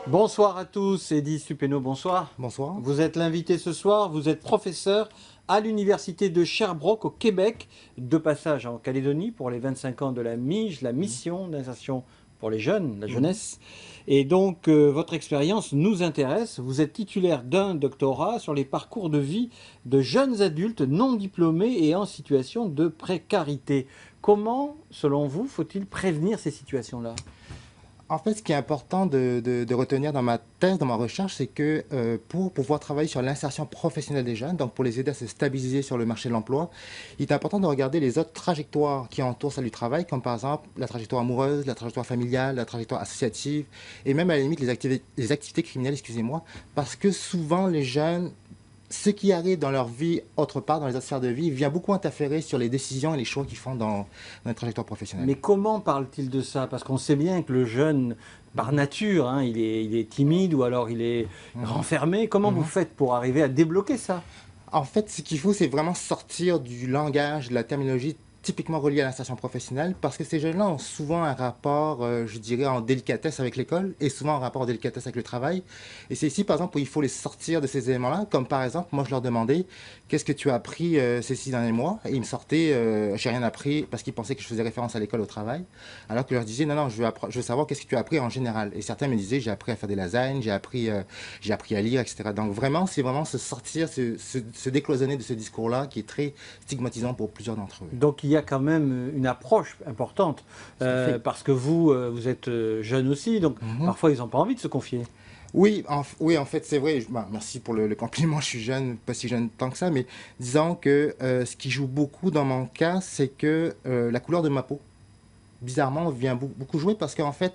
Bonsoir à tous, Eddy Supeno, bonsoir. Bonsoir. Vous êtes l'invité ce soir, vous êtes professeur à l'université de Sherbrooke au Québec, de passage en Calédonie pour les 25 ans de la MIJ, la mission d'insertion pour les jeunes, la jeunesse. Et donc votre expérience nous intéresse, vous êtes titulaire d'un doctorat sur les parcours de vie de jeunes adultes non diplômés et en situation de précarité. Comment, selon vous, faut-il prévenir ces situations-là ? En fait, ce qui est important de retenir dans ma thèse, dans ma recherche, c'est que pour pouvoir travailler sur l'insertion professionnelle des jeunes, donc pour les aider à se stabiliser sur le marché de l'emploi, il est important de regarder les autres trajectoires qui entourent celle du travail, comme par exemple la trajectoire amoureuse, la trajectoire familiale, la trajectoire associative, et même à la limite les activités criminelles, excusez-moi, parce que souvent les jeunes, ce qui arrive dans leur vie autre part, dans les autres sphères de vie, vient beaucoup interférer sur les décisions et les choix qu'ils font dans les trajectoires professionnelles. Mais comment parle-t-il de ça? Parce qu'on sait bien que le jeune, par nature, hein, il est timide ou alors il est renfermé. Comment vous faites pour arriver à débloquer ça? En fait, ce qu'il faut, c'est vraiment sortir du langage, de la terminologie typiquement reliée à l'insertion professionnelle, parce que ces jeunes-là ont souvent un rapport, je dirais, en délicatesse avec l'école, et souvent un rapport en délicatesse avec le travail. Et c'est ici, par exemple, où il faut les sortir de ces éléments-là, comme par exemple, moi, je leur demandais, qu'est-ce que tu as appris ces 6 derniers mois? Et ils me sortaient, j'ai rien appris, parce qu'ils pensaient que je faisais référence à l'école, au travail, alors que je leur disais, non, non, je veux savoir qu'est-ce que tu as appris en général. Et certains me disaient, j'ai appris à faire des lasagnes, j'ai appris à lire, etc. Donc vraiment, c'est vraiment se sortir, se décloisonner de ce discours-là qui est très stigmatisant pour plusieurs d'entre eux. Donc il y a quand même une approche importante, parce que vous êtes jeune aussi, donc parfois ils n'ont pas envie de se confier. Oui, en fait, c'est vrai. Merci pour le compliment. Je suis jeune, pas si jeune tant que ça, mais disons que ce qui joue beaucoup dans mon cas, c'est que la couleur de ma peau, bizarrement, vient beaucoup jouer parce qu'en fait,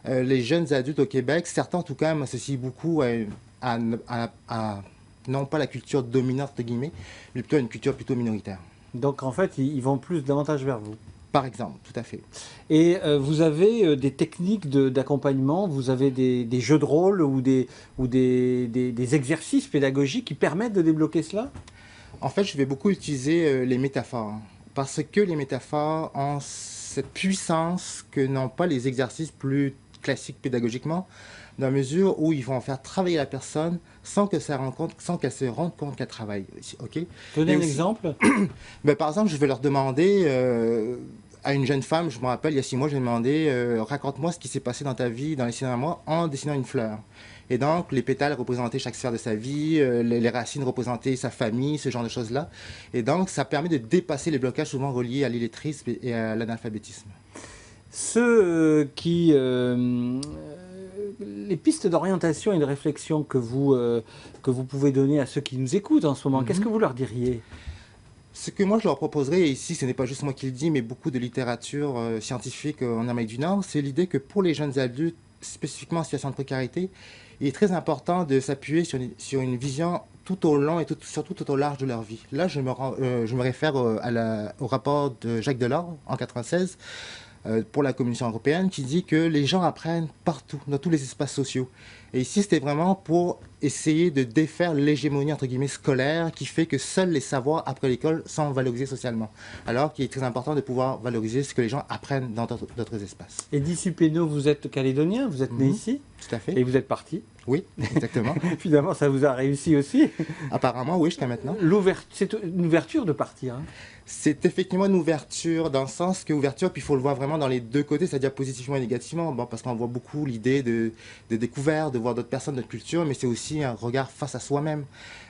les jeunes adultes au Québec, certains en tout cas, m'associent beaucoup à non pas la culture dominante, entre guillemets, mais plutôt à une culture plutôt minoritaire. Donc en fait, ils vont davantage vers vous. Par exemple, tout à fait. Et vous avez des techniques d'accompagnement, vous avez des jeux de rôle ou des exercices pédagogiques qui permettent de débloquer cela? En fait, je vais beaucoup utiliser les métaphores, parce que les métaphores ont cette puissance que n'ont pas les exercices plus classiques pédagogiquement, dans la mesure où ils vont faire travailler la personne sans qu'elle se rende compte qu'elle travaille. Ok. Donnez Et un aussi, exemple. par exemple, je vais leur demander à une jeune femme, je me rappelle, il y a 6 mois, je lui ai demandé raconte-moi ce qui s'est passé dans ta vie dans les 6 derniers mois en dessinant une fleur. Et donc, les pétales représentaient chaque sphère de sa vie, les racines représentaient sa famille, ce genre de choses-là. Et donc, ça permet de dépasser les blocages souvent reliés à l'illettrisme et à l'analphabétisme. Ceux qui... les pistes d'orientation et de réflexion que vous pouvez donner à ceux qui nous écoutent en ce moment, qu'est-ce que vous leur diriez? Ce que moi je leur proposerais, et ici ce n'est pas juste moi qui le dis, mais beaucoup de littérature scientifique en Amérique du Nord, c'est l'idée que pour les jeunes adultes, spécifiquement en situation de précarité, il est très important de s'appuyer sur une vision tout au long et surtout tout au large de leur vie. Là, je me réfère au rapport de Jacques Delors en 1996 pour la Commission européenne qui dit que les gens apprennent partout, dans tous les espaces sociaux. Et ici, c'était vraiment pour essayer de défaire l'hégémonie, entre guillemets, scolaire qui fait que seuls les savoirs après l'école sont valorisés socialement. Alors qu'il est très important de pouvoir valoriser ce que les gens apprennent dans d'autres espaces. Eddy Supeno, vous êtes calédonien, vous êtes né ici? Tout à fait. Et vous êtes parti? Oui, exactement. Finalement, ça vous a réussi aussi? Apparemment, oui, jusqu'à maintenant. C'est une ouverture de partir, hein. C'est effectivement une ouverture, dans le sens que ouverture, puis il faut le voir vraiment dans les deux côtés, c'est-à-dire positivement et négativement. Bon, parce qu'on voit beaucoup l'idée de découverte, de voir d'autres personnes, d'autres cultures, mais c'est aussi un regard face à soi-même.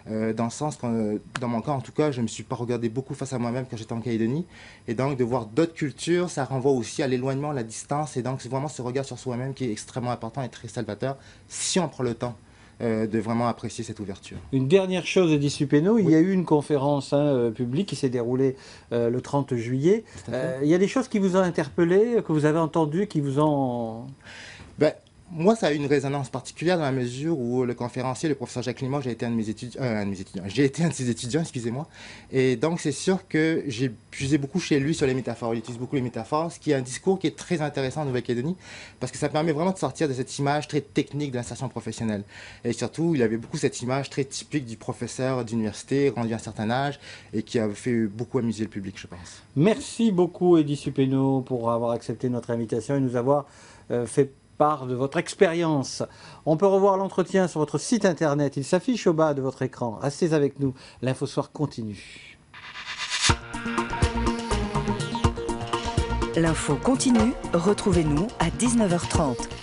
Dans le sens que, dans mon cas en tout cas, je ne me suis pas regardé beaucoup face à moi-même quand j'étais en Calédonie. Et donc, de voir d'autres cultures, ça renvoie aussi à l'éloignement, à la distance. Et donc, c'est vraiment ce regard sur soi-même qui est extrêmement important et très salvateur, si on prend le temps de vraiment apprécier cette ouverture. Une dernière chose, Eddy Supeno, il y a eu une conférence publique qui s'est déroulée le 30 juillet. Il y a des choses qui vous ont interpellé, que vous avez entendues, qui vous ont... Ben, moi, ça a eu une résonance particulière dans la mesure où le conférencier, le professeur Jacques Limoges, j'ai été un de mes étudiants, j'ai été un de ses étudiants, excusez-moi. Et donc, c'est sûr que j'ai puisé beaucoup chez lui sur les métaphores. Il utilise beaucoup les métaphores, ce qui est un discours qui est très intéressant en Nouvelle-Calédonie, parce que ça permet vraiment de sortir de cette image très technique de l'insertion professionnelle. Et surtout, il avait beaucoup cette image très typique du professeur d'université, rendu à un certain âge, et qui a fait beaucoup amuser le public, je pense. Merci beaucoup, Eddy Supeno, pour avoir accepté notre invitation et nous avoir fait part de votre expérience. On peut revoir l'entretien sur votre site internet, il s'affiche au bas de votre écran. Restez avec nous, l'Infosoir continue. L'info continue, retrouvez-nous à 19h30.